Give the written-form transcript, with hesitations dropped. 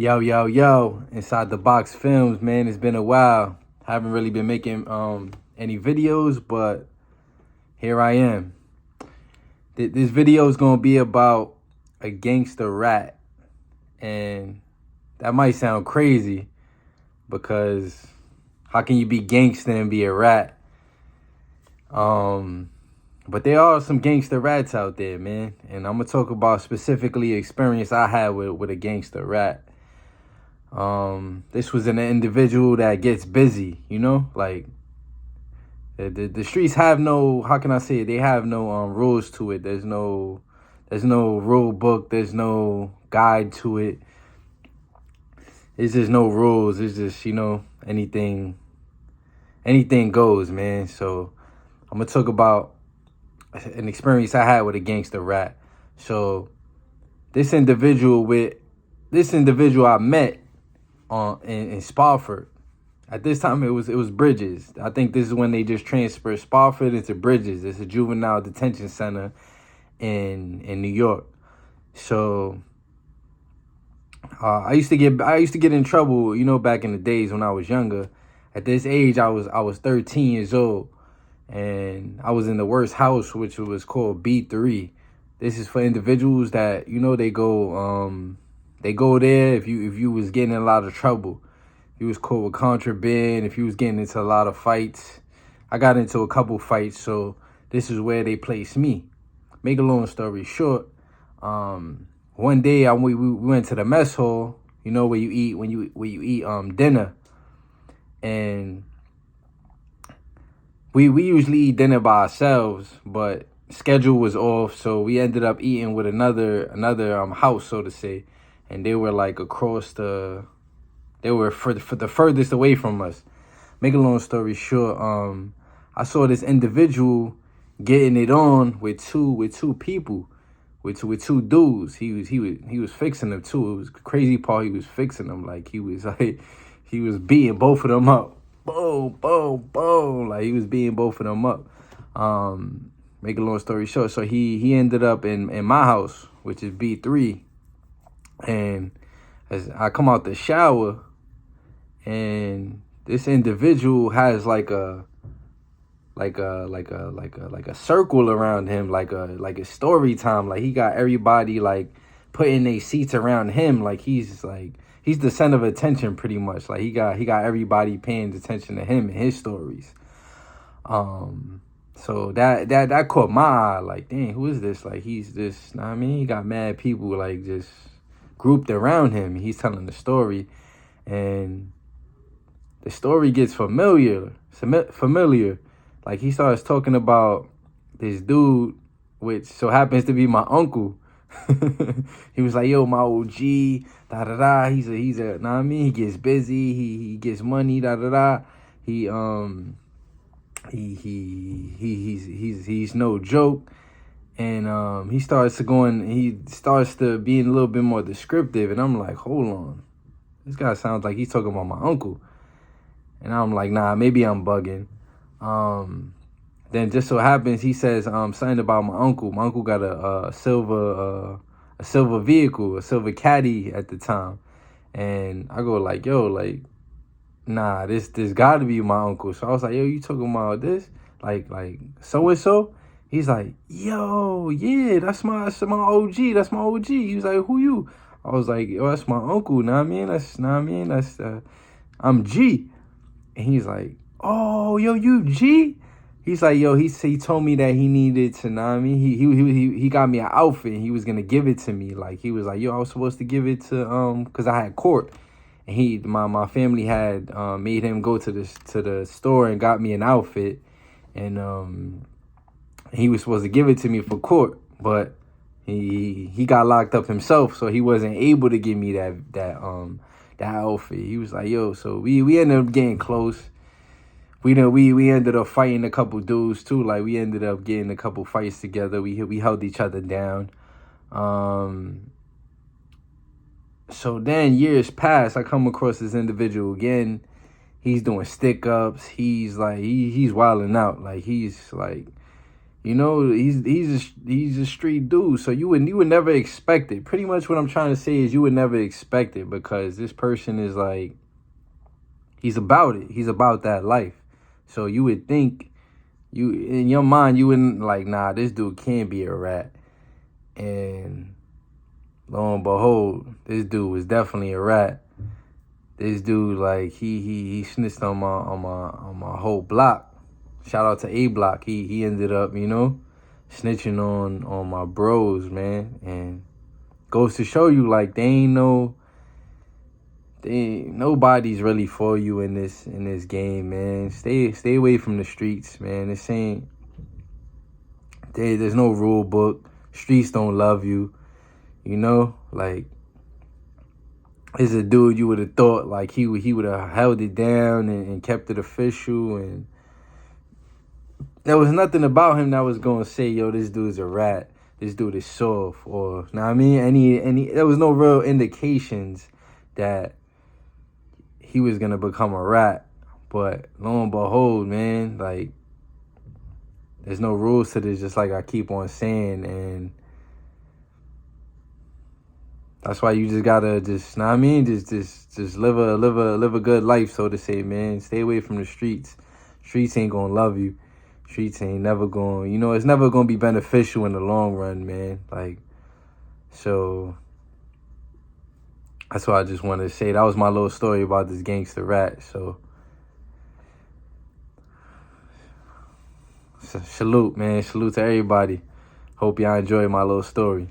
Yo, Inside the Box Films, man. It's been a while. Haven't really been making any videos, but here I am. This video is gonna be about a gangster rat, and that might sound crazy because how can you be gangster and be a rat? But there are some gangster rats out there, man, and I'm gonna talk about specifically experience I had with a gangster rat. This was an individual that gets busy, like the streets have no, how can I say it? They have no rules to it. There's no rule book. There's no guide to it. It's just no rules. It's just, anything goes, man. So I'm gonna talk about an experience I had with a gangster rat. So this individual I met in Spofford. At this time, it was Bridges. I think this is when they just transferred Spofford into Bridges. It's a juvenile detention center in New York. So I used to get in trouble, back in the days when I was younger. At this age, I was 13 years old, and I was in the worst house, which was called B3. This is for individuals that they go there if you was getting in a lot of trouble. If you was caught with contraband, if you was getting into a lot of fights. I got into a couple fights, so this is where they placed me. Make a long story short, one day we went to the mess hall, where you eat when you eat dinner. And we usually eat dinner by ourselves, but schedule was off, so we ended up eating with another house, so to say. And they were like they were for the furthest away from us. Make a long story short, I saw this individual getting it on with two people, with two dudes. He was fixing them too. It was the crazy part. He was fixing them like he was beating both of them up. Boom, boom, boom. Like he was beating both of them up. Make a long story short, so he ended up in my house, which is B3. And as I come out the shower, and this individual has like a circle around him, like a story time. Like he got everybody like putting their seats around him. Like he's the center of attention pretty much. Like he got everybody paying attention to him and his stories. So that caught my eye. Like, dang, who is this? Like he's this, know what I mean? He got mad people like just grouped around him. He's telling the story, and the story gets familiar. Like he starts talking about this dude, which so happens to be my uncle. He was like, "Yo, my OG, da da da. He's a, know what I mean? He gets busy. He gets money, da da da. He's no joke." And he starts to being a little bit more descriptive, and I'm like, hold on, this guy sounds like he's talking about my uncle. And I'm like, nah, maybe I'm bugging. Then just so happens he says something about my uncle. My uncle got a silver vehicle, a silver caddy at the time. And I go like, yo, like, nah, this gotta be my uncle. So I was like, yo, you talking about this? Like so and so? He's like, yo, yeah, that's my OG. That's my OG. He was like, who you? I was like, yo, that's my uncle. Know what I mean? That's I'm G. And he's like, oh, yo, you G? He's like, yo, he told me that he needed to, know what I mean? He got me an outfit, and he was gonna give it to me. Like he was like, yo, I was supposed to give it to because I had court. And my family had made him go to the store and got me an outfit. And he was supposed to give it to me for court, but he got locked up himself, so he wasn't able to give me that outfit. He was like, yo, so we ended up getting close. We ended up fighting a couple dudes too. Like we ended up getting a couple fights together. We held each other down. So then years pass. I come across this individual again. He's doing stick ups. He's like he's wilding out. Like he's like You know, he's a street dude, so you would never expect it. Pretty much what I'm trying to say is you would never expect it because this person is like, he's about it. He's about that life. So you would think, you in your mind, you wouldn't like, nah, this dude can't be a rat. And lo and behold, this dude was definitely a rat. This dude, like, he snitched on my whole block. Shout out to A Block. He ended up, you know, snitching on my bros, man. And goes to show you, like, nobody's really for you in this game, man. Stay away from the streets, man. There's no rule book. Streets don't love you, you know. Like, is a dude you would have thought like he would have held it down and kept it official, and there was nothing about him that was gonna say, yo, this dude's a rat, this dude is soft, or know what I mean, any there was no real indications that he was gonna become a rat. But lo and behold, man, like, there's no rules to this, just like I keep on saying, and that's why you just gotta just, know what I mean, just live a good life, so to say, man. Stay away from the streets. Streets ain't gonna love you. Streets ain't never gonna, you know, it's never gonna be beneficial in the long run, man. Like, so that's what I just wanted to say. That was my little story about this gangster rat. So salute, man. Salute to everybody. Hope y'all enjoyed my little story.